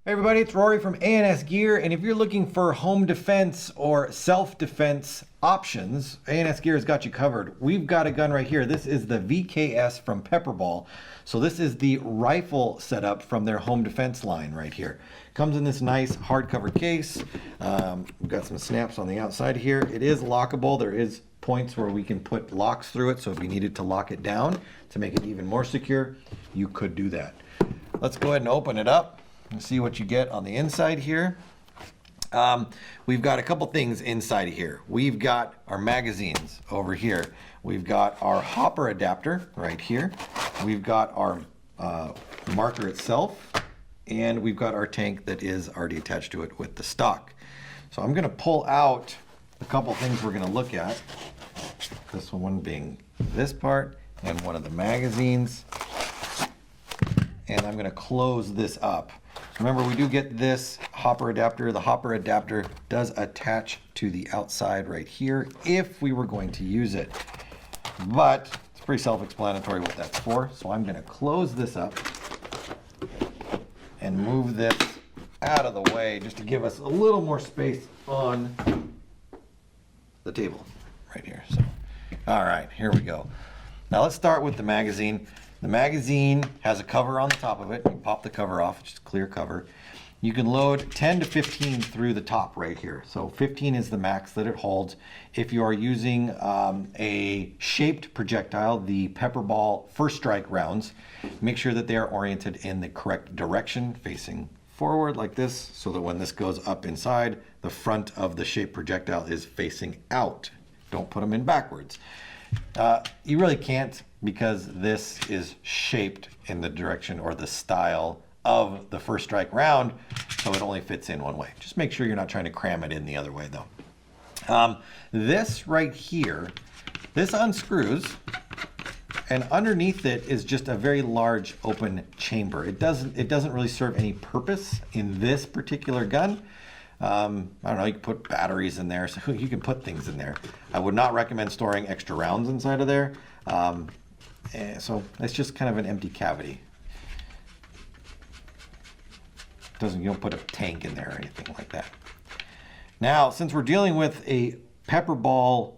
Hey everybody, it's Rory from A&S Gear, and if you're looking for home defense or self-defense options, A&S Gear has got you covered. We've got a gun right here. This is the VKS from PepperBall. So this is the rifle setup from their home defense line right here. Comes in this nice hardcover case. We've got some snaps on the outside here. It is lockable. There is points where we can put locks through it, so if you needed to lock it down to make it even more secure, you could do that. Let's go ahead and open it up and see what you get on the inside here. We've got a couple things inside here. We've got our magazines over here. We've got our hopper adapter right here. We've got our marker itself, and we've got our tank that is already attached to it with the stock. So I'm gonna pull out a couple things we're gonna look at. This one being this part and one of the magazines. And I'm gonna close this up. Remember, we do get this hopper adapter. The hopper adapter does attach to the outside right here if we were going to use it. But it's pretty self-explanatory what that's for. So I'm gonna close this up and move this out of the way just to give us a little more space on the table right here. So, all right, here we go. Now let's start with the magazine. The magazine has a cover on the top of it. You pop the cover off, it's just a clear cover. You can load 10 to 15 through the top right here. So 15 is the max that it holds. If you are using a shaped projectile, the PepperBall first strike rounds, make sure that they are oriented in the correct direction, facing forward like this, so that when this goes up inside, the front of the shaped projectile is facing out. Don't put them in backwards. You really can't, because this is shaped in the direction or the style of the first strike round, so it only fits in one way. Just make sure you're not trying to cram it in the other way though. This right here, this unscrews, and underneath it is just a very large open chamber. It doesn't really serve any purpose in this particular gun. I don't know, you can put batteries in there, so you can put things in there. I would not recommend storing extra rounds inside of there. So it's just kind of an empty cavity. You don't put a tank in there or anything like that. Now, since we're dealing with a PepperBall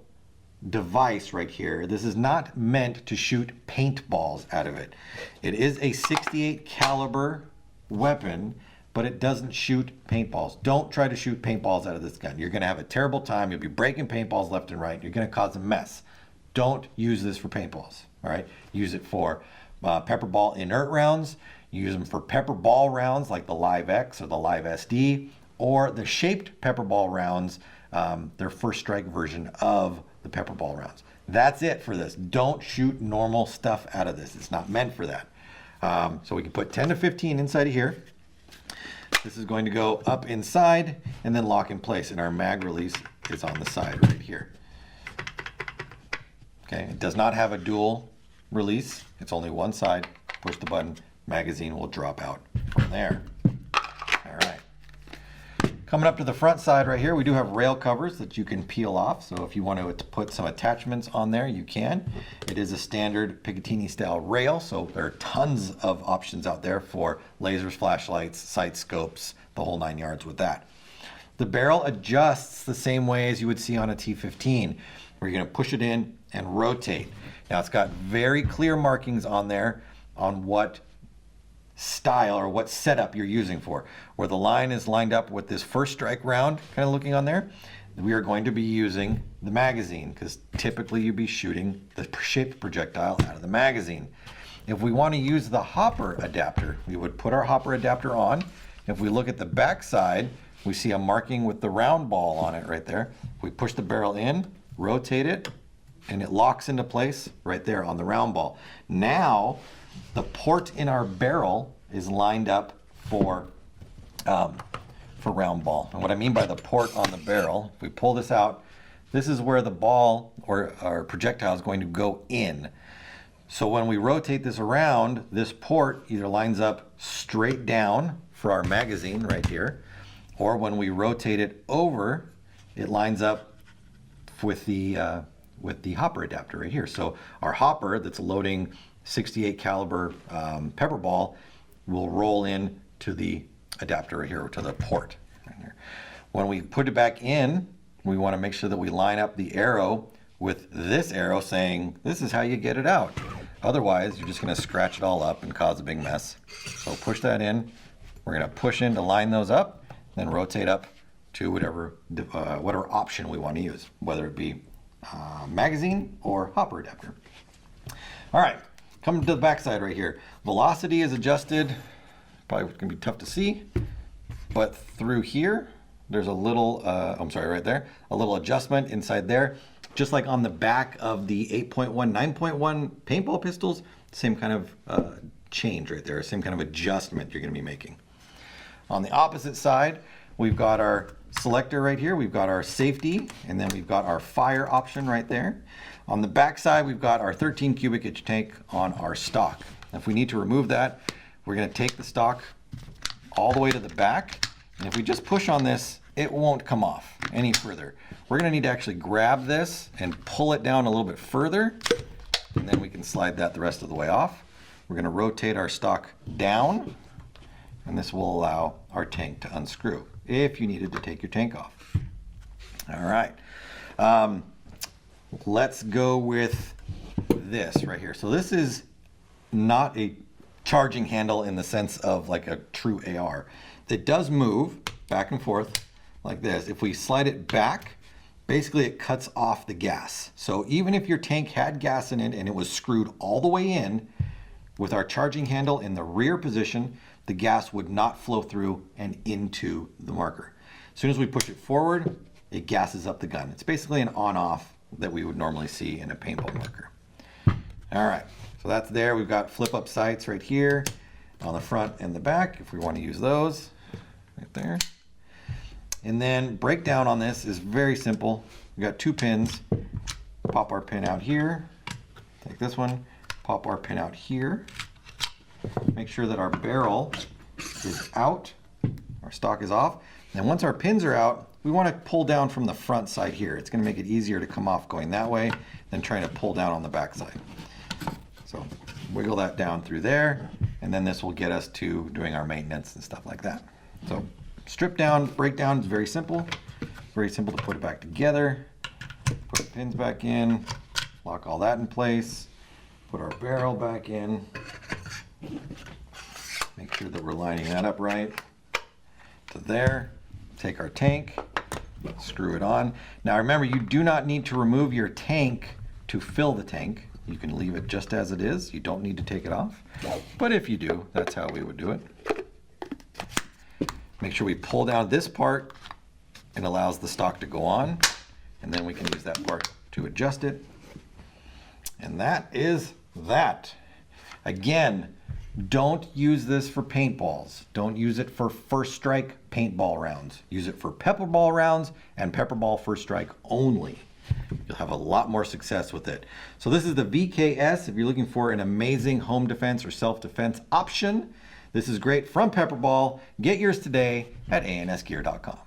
device right here, this is not meant to shoot paintballs out of it. It is a 68 caliber weapon, but it doesn't shoot paintballs. Don't try to shoot paintballs out of this gun. You're gonna have a terrible time. You'll be breaking paintballs left and right. You're gonna cause a mess. Don't use this for paintballs, all right? Use it for PepperBall inert rounds. Use them for PepperBall rounds like the Live X or the Live SD, or the shaped PepperBall rounds, their first strike version of the PepperBall rounds. That's it for this. Don't shoot normal stuff out of this. It's not meant for that. So we can put 10 to 15 inside of here. This is going to go up inside and then lock in place, and our mag release is on the side right here. Okay, it does not have a dual release. It's only one side. Push the button, magazine will drop out from there. All right. Coming up to the front side right here, we do have rail covers that you can peel off. So if you want to put some attachments on there, you can. It is a standard Picatinny style rail, so there are tons of options out there for lasers, flashlights, sight scopes, the whole 9 yards with that. The barrel adjusts the same way as you would see on a T15, where you're going to push it in and rotate. Now it's got very clear markings on there on what style or what setup you're using for. Where the line is lined up with this first strike round, kind of looking on there, we are going to be using the magazine, because typically you'd be shooting the shaped projectile out of the magazine. If we want to use the hopper adapter, we would put our hopper adapter on. If we look at the back side, we see a marking with the round ball on it right there. We push the barrel in, rotate it, and it locks into place right there on the round ball. Now, the port in our barrel is lined up for round ball. And what I mean by the port on the barrel, if we pull this out, this is where the ball or our projectile is going to go in. So when we rotate this around, this port either lines up straight down for our magazine right here, or when we rotate it over, it lines up with the hopper adapter right here. So our hopper that's loading 68 caliber PepperBall will roll in to the adapter right here to the port. Right here. When we put it back in, we want to make sure that we line up the arrow with this arrow saying, this is how you get it out. Otherwise, you're just going to scratch it all up and cause a big mess. So push that in. We're going to push in to line those up, then rotate up to whatever option we want to use, whether it be magazine or hopper adapter. All right, coming to the back side right here. Velocity is adjusted. Probably going to be tough to see, but through here, there's a little, right there, a little adjustment inside there. Just like on the back of the 8.1, 9.1 paintball pistols, same kind of change right there, same kind of adjustment you're going to be making. On the opposite side, we've got our selector right here, we've got our safety, and then we've got our fire option right there. On the back side, we've got our 13 cubic inch tank on our stock. If we need to remove that, we're going to take the stock all the way to the back, and if we just push on this, it won't come off any further. We're going to need to actually grab this and pull it down a little bit further, and then we can slide that the rest of the way off. We're going to rotate our stock down, and this will allow our tank to unscrew if you needed to take your tank off. All right, let's go with this right here. So this is not a charging handle in the sense of like a true AR. It does move back and forth like this. If we slide it back, basically it cuts off the gas. So even if your tank had gas in it and it was screwed all the way in, with our charging handle in the rear position, the gas would not flow through and into the marker. As soon as we push it forward, it gasses up the gun. It's basically an on-off that we would normally see in a paintball marker. All right, so that's there. We've got flip-up sights right here on the front and the back if we want to use those right there. And then breakdown on this is very simple. We've got 2 pins. Pop our pin out here. Take this one. Pop our pin out here. Make sure that our barrel is out. Our stock is off. And once our pins are out, we want to pull down from the front side here. It's going to make it easier to come off going that way than trying to pull down on the back side. So wiggle that down through there, and then this will get us to doing our maintenance and stuff like that. So strip down, breakdown is very simple. Very simple to put it back together. Put the pins back in, lock all that in place, put our barrel back in. Make sure that we're lining that up right to there. Take our tank, screw it on. Now remember, you do not need to remove your tank to fill the tank. You can leave it just as it is. You don't need to take it off. But if you do, that's how we would do it. Make sure we pull down this part. It allows the stock to go on, and then we can use that part to adjust it. And that is that. Again, don't use this for paintballs. Don't use it for first strike paintball rounds. Use it for PepperBall rounds and PepperBall first strike only. You'll have a lot more success with it. So this is the VKS. If you're looking for an amazing home defense or self-defense option, this is great from PepperBall. Get yours today at ansgear.com.